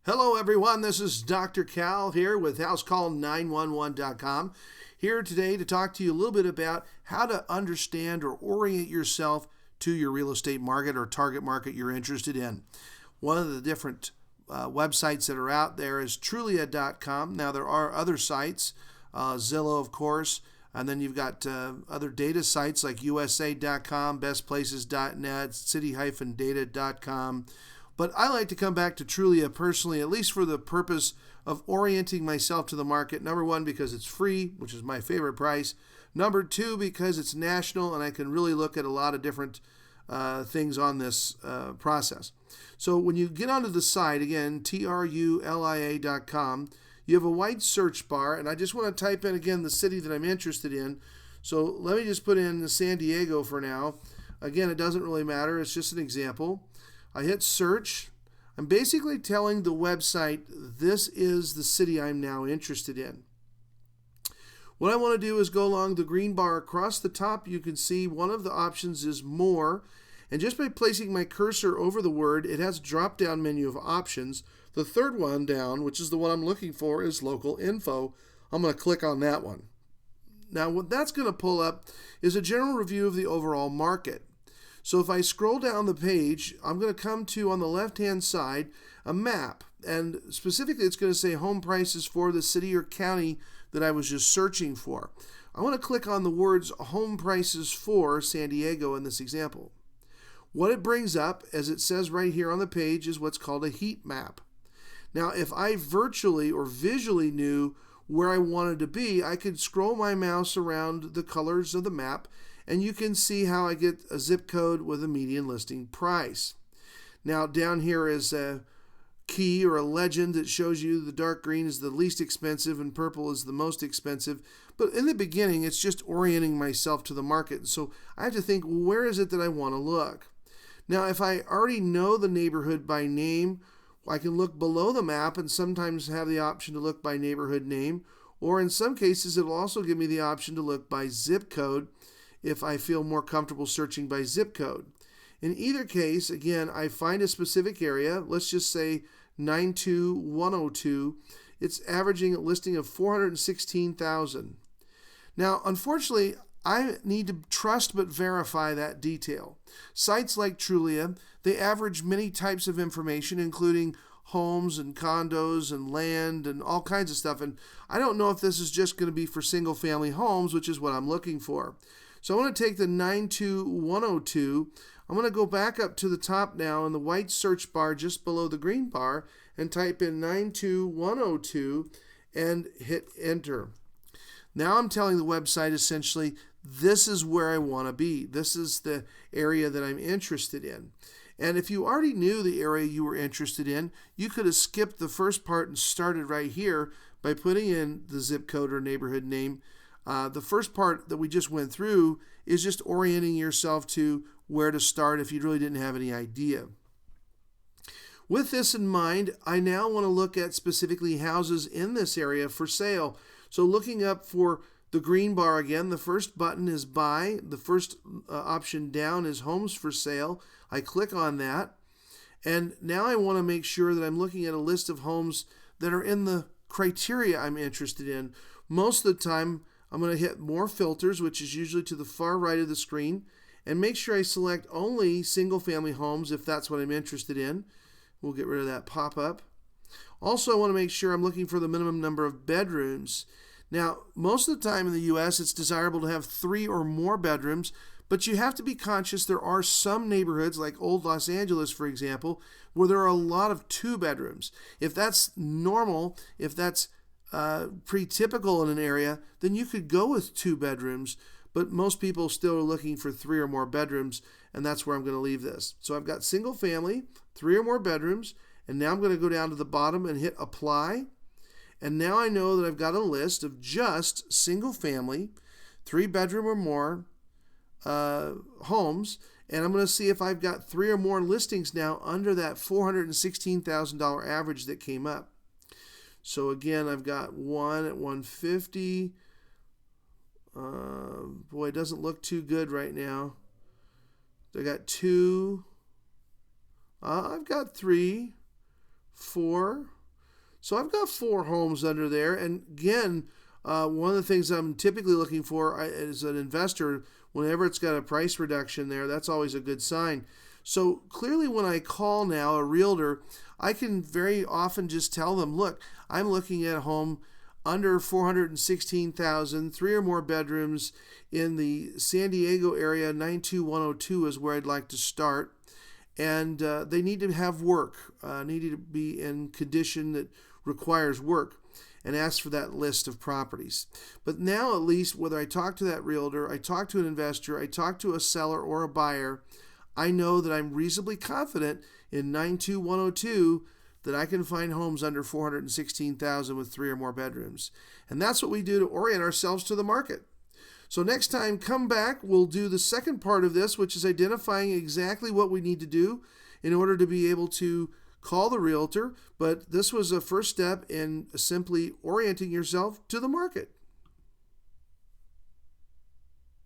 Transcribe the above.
Hello everyone, this is Dr. Cal here with housecall911.com. Here today to talk to you a little bit about how to understand or orient yourself to your real estate market or target market you're interested in. One of the different websites that are out there is Trulia.com. Now there are other sites, Zillow of course, and then you've got other data sites like USA.com, bestplaces.net, city-data.com. But I like to come back to Trulia personally, at least for the purpose of orienting myself to the market. Number one, because it's free, which is my favorite price. Number two, because it's national and I can really look at a lot of different things on this process. So when you get onto the site, again, trulia.com, you have a white search bar, and I just want to type in, again, the city that I'm interested in. So let me just put in San Diego for now. Again, it doesn't really matter. It's just an example. I hit search. I'm basically telling the website this is the city I'm now interested in. What I want to do is go along the green bar across the top. You can see one of the options is more. And just by placing my cursor over the word, it has a drop-down menu of options. The third one down, which is the one I'm looking for, is local info. I'm going to click on that one. Now what that's going to pull up is a general review of the overall market. So if I scroll down the page, I'm going to come to, on the left-hand side, a map. And specifically, it's going to say home prices for the city or county that I was just searching for. I want to click on the words home prices for San Diego in this example. What it brings up, as it says right here on the page, is what's called a heat map. Now, if I virtually or visually knew where I wanted to be, I could scroll my mouse around the colors of the map, and you can see how I get a zip code with a median listing price. Now down here is a key or a legend that shows you the dark green is the least expensive and purple is the most expensive. But in the beginning, it's just orienting myself to the market. So I have to think, well, where is it that I want to look? Now, if I already know the neighborhood by name, I can look below the map and sometimes have the option to look by neighborhood name. Or in some cases, it'll also give me the option to look by zip code if I feel more comfortable searching by zip code. In either case, again, I find a specific area, let's just say 92102. It's averaging a listing of 416,000. Now, unfortunately, I need to trust but verify that detail. Sites like Trulia, they average many types of information, including homes and condos and land and all kinds of stuff. And I don't know if this is just going to be for single family homes, which is what I'm looking for. So I want to take the 92102. I'm going to go back up to the top now in the white search bar just below the green bar and type in 92102 and hit enter. Now I'm telling the website essentially this is where I want to be. This is the area that I'm interested in. And if you already knew the area you were interested in, you could have skipped the first part and started right here by putting in the zip code or neighborhood name. The first part that we just went through is just orienting yourself to where to start if you really didn't have any idea. With this in mind, I now want to look at specifically houses in this area for sale. So looking up for the green bar again, the first button is buy. The first option down is homes for sale. I click on that. And now I want to make sure that I'm looking at a list of homes that are in the criteria I'm interested in. Most of the time, I'm going to hit more filters, which is usually to the far right of the screen, and make sure I select only single family homes if that's what I'm interested in. We'll get rid of that pop-up. Also, I want to make sure I'm looking for the minimum number of bedrooms. Now, most of the time in the U.S., it's desirable to have 3 or more bedrooms, but you have to be conscious there are some neighborhoods, like Old Los Angeles, for example, where there are a lot of 2 bedrooms. If that's normal, if that's pretty typical in an area, then you could go with 2 bedrooms, but most people still are looking for 3 or more bedrooms, and that's where I'm going to leave this. So I've got single family, 3 or more bedrooms, and now I'm going to go down to the bottom and hit apply. And now I know that I've got a list of just single family, 3 bedroom or more homes, and I'm going to see if I've got 3 or more listings now under that $416,000 average that came up. So again, I've got one at 150. Boy, it doesn't look too good right now. I got 2. I've got 3, 4, So I've got 4 homes under there. And again, one of the things I'm typically looking for as an investor, whenever it's got a price reduction there, that's always a good sign. So clearly when I call now a realtor, I can very often just tell them, look, I'm looking at a home under 416,000, 3 or more bedrooms in the San Diego area. 92102 is where I'd like to start. And they need to have work, need to be in condition that requires work, and ask for that list of properties. But now at least, whether I talk to that realtor, I talk to an investor, I talk to a seller or a buyer, I know that I'm reasonably confident in 92102 that I can find homes under 416,000 with 3 or more bedrooms. And that's what we do to orient ourselves to the market. So next time, come back, we'll do the second part of this, which is identifying exactly what we need to do in order to be able to call the realtor. But this was a first step in simply orienting yourself to the market.